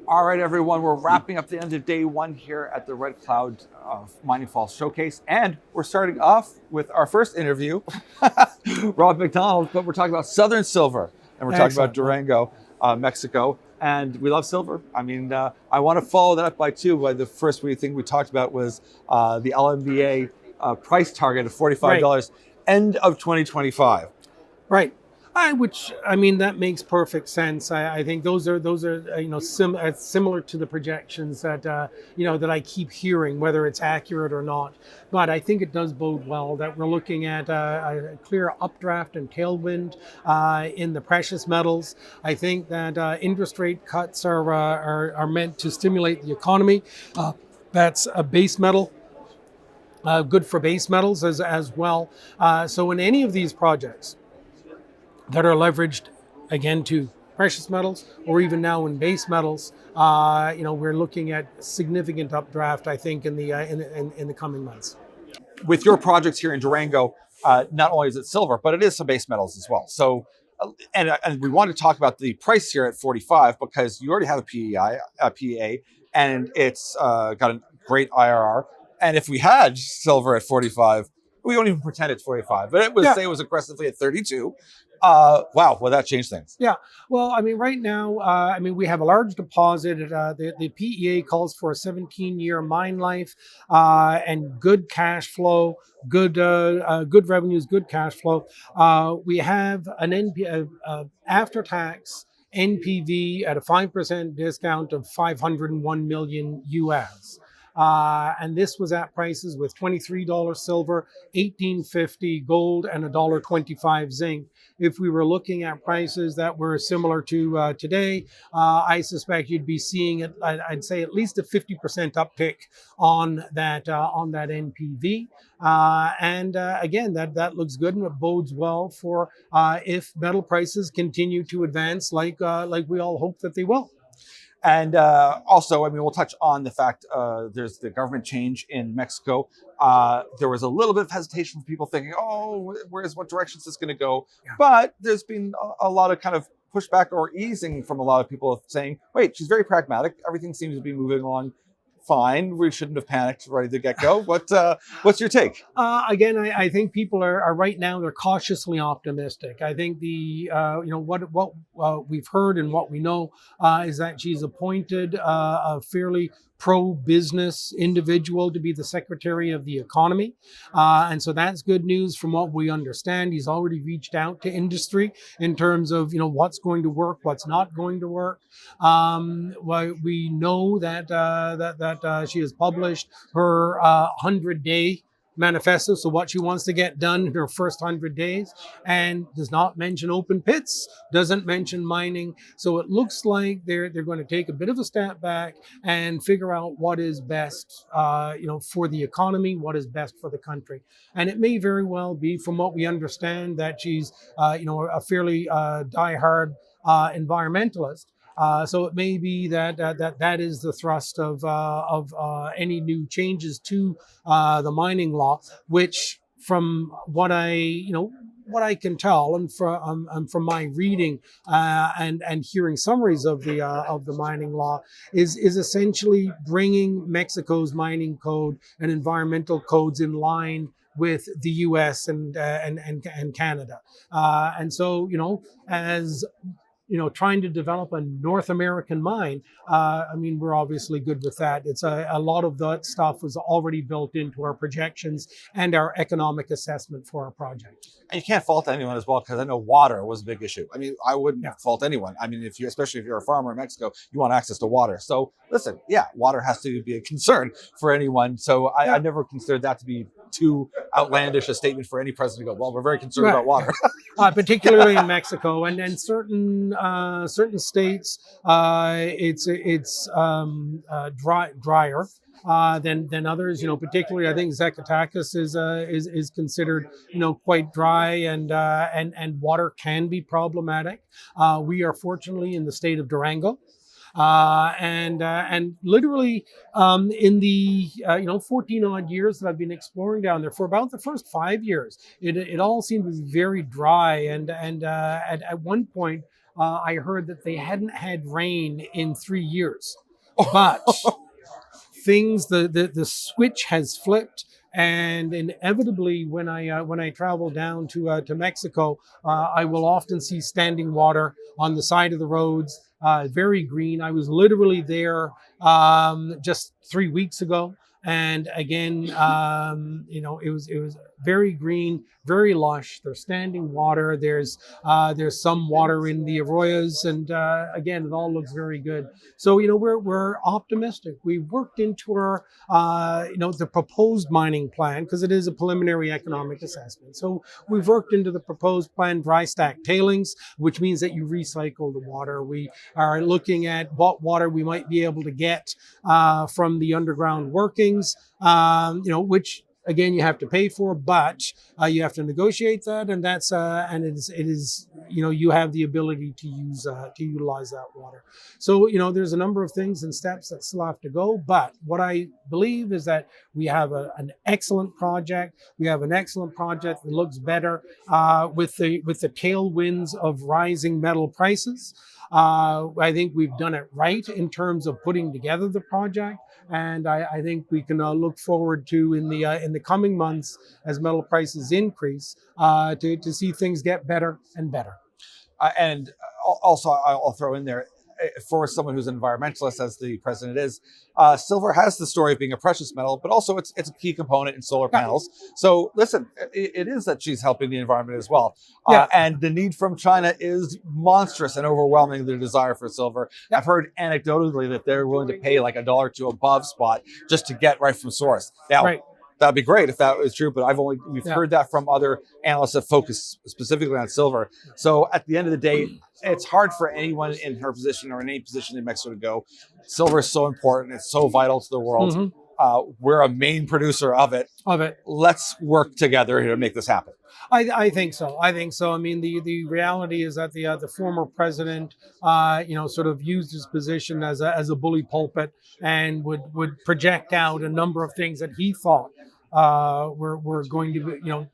All right, everyone, we're wrapping up the end of day one here at the RedCloud Mining Falls Showcase, and we're starting off with our first interview, Rob Macdonald, but we're talking about Southern Silver, and we're talking about Durango, Mexico, and we love silver. I mean, I want to follow that up by the first thing we talked about was the LMBA price target of $45, end of 2025. Right. Which I mean that makes perfect sense. I think those are similar to the projections that that I keep hearing, whether it's accurate or not. But I think it does bode well that we're looking at a clear updraft and tailwind in the precious metals. I think that interest rate cuts are meant to stimulate the economy. That's a base metal. Good for base metals as well. So in any of these projects that are leveraged again to precious metals or even now in base metals, we're looking at significant updraft, I think, in the coming months. With your projects here in Durango, not only is it silver, but it is some base metals as well. So, and we want to talk about the price here at 45 because you already have a PEA, and it's got a great IRR. And if we had silver at 45, we don't even pretend it's 45, but it was say it was aggressively at 32. Wow, well, that changed things. Yeah, well, I mean, right now, we have a large deposit. The PEA calls for a 17-year mine life and good cash flow, good revenues, good cash flow. We have an after-tax NPV at a 5% discount of 501 million US. And this was at prices with $23 silver, $18.50 gold, and $1.25 zinc. If we were looking at prices that were similar to today, I suspect you'd be seeing it. I'd say at least a 50% uptick on that NPV. And again, that looks good, and it bodes well for if metal prices continue to advance like we all hope that they will. And also, I mean, we'll touch on the fact there's the government change in Mexico. There was a little bit of hesitation from people thinking, oh, what direction is this going to go? Yeah. But there's been a lot of kind of pushback or easing from a lot of people saying, wait, she's very pragmatic. Everything seems to be moving along fine. We shouldn't have panicked right at the get-go. What's your take? Again, I think people are right now, they're cautiously optimistic. I think what we've heard and what we know is that she's appointed a fairly pro-business individual to be the Secretary of the Economy. And so that's good news from what we understand. He's already reached out to industry in terms of, what's going to work, what's not going to work. We know that she has published her 100-day manifesto, so what she wants to get done in her first 100 days, and does not mention open pits, doesn't mention mining. So it looks like they're going to take a bit of a step back and figure out what is best, for the economy, what is best for the country. And it may very well be, from what we understand, that she's, a fairly diehard environmentalist. So it may be that is the thrust of any new changes to the mining law, which, from what I can tell, and from my reading and hearing summaries of the mining law, is essentially bringing Mexico's mining code and environmental codes in line with the U.S. and Canada, and so as trying to develop a North American mine, we're obviously good with that. It's a lot of that stuff was already built into our projections and our economic assessment for our project. And you can't fault anyone as well, because I know water was a big issue. I mean, I wouldn't fault anyone. I mean, especially if you're a farmer in Mexico, you want access to water. So listen, water has to be a concern for anyone. So I never considered that to be too outlandish a statement for any president to go, well, we're very concerned about water. Particularly in Mexico and certain states, it's drier than others. Particularly I think Zacatecas is considered quite dry, and water can be problematic. We are fortunately in the state of Durango. And literally in the 14 odd years that I've been exploring down there, for about the first 5 years, it all seemed to be very dry, and at one point I heard that they hadn't had rain in 3 years, but the switch has flipped, and inevitably when I travel down to Mexico, I will often see standing water on the side of the roads, very green. I was literally there just 3 weeks ago, and again, it was very green, very lush. There's standing water. There's some water in the arroyos, and again, it all looks very good. So we're optimistic. We worked into our the proposed mining plan, because it is a preliminary economic assessment. So we've worked into the proposed plan dry stack tailings, which means that you recycle the water. We are looking at what water we might be able to get from the underground workings, which again you have to pay for, but you have to negotiate that, and it is you have the ability to utilize that water. So there's a number of things and steps that still have to go, but what I believe is that we have an excellent project. We have an excellent project that looks better with the tailwinds of rising metal prices. I think we've done it right in terms of putting together the project, and I think we can look forward to in the coming months, as metal prices increase, to see things get better and better. And also, I'll throw in there, for someone who's an environmentalist, as the president is, silver has the story of being a precious metal, but also it's a key component in solar panels. So listen, it is that she's helping the environment as well. And the need from China is monstrous and overwhelming, the desire for silver. I've heard anecdotally that they're willing to pay like $1 to above spot just to get right from source. Now, that'd be great if that was true, but we've heard that from other analysts that focus specifically on silver. So at the end of the day, it's hard for anyone in her position or in any position in Mexico to go. Silver is so important. It's so vital to the world. Mm-hmm. We're a main producer of it. Let's work together here to make this happen. I think so. I mean, the reality is that the former president, sort of used his position as a bully pulpit, and would project out a number of things that he thought were going to be,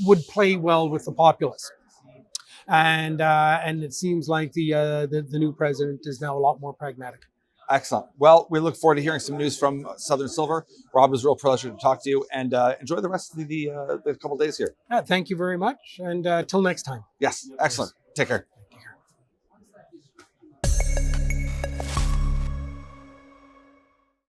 would play well with the populace. And it seems like the new president is now a lot more pragmatic. Excellent. Well, we look forward to hearing some news from Southern Silver. Rob, it was a real pleasure to talk to you, and enjoy the rest of the couple days here. Thank you very much, and till next time. Yes, excellent. Take care.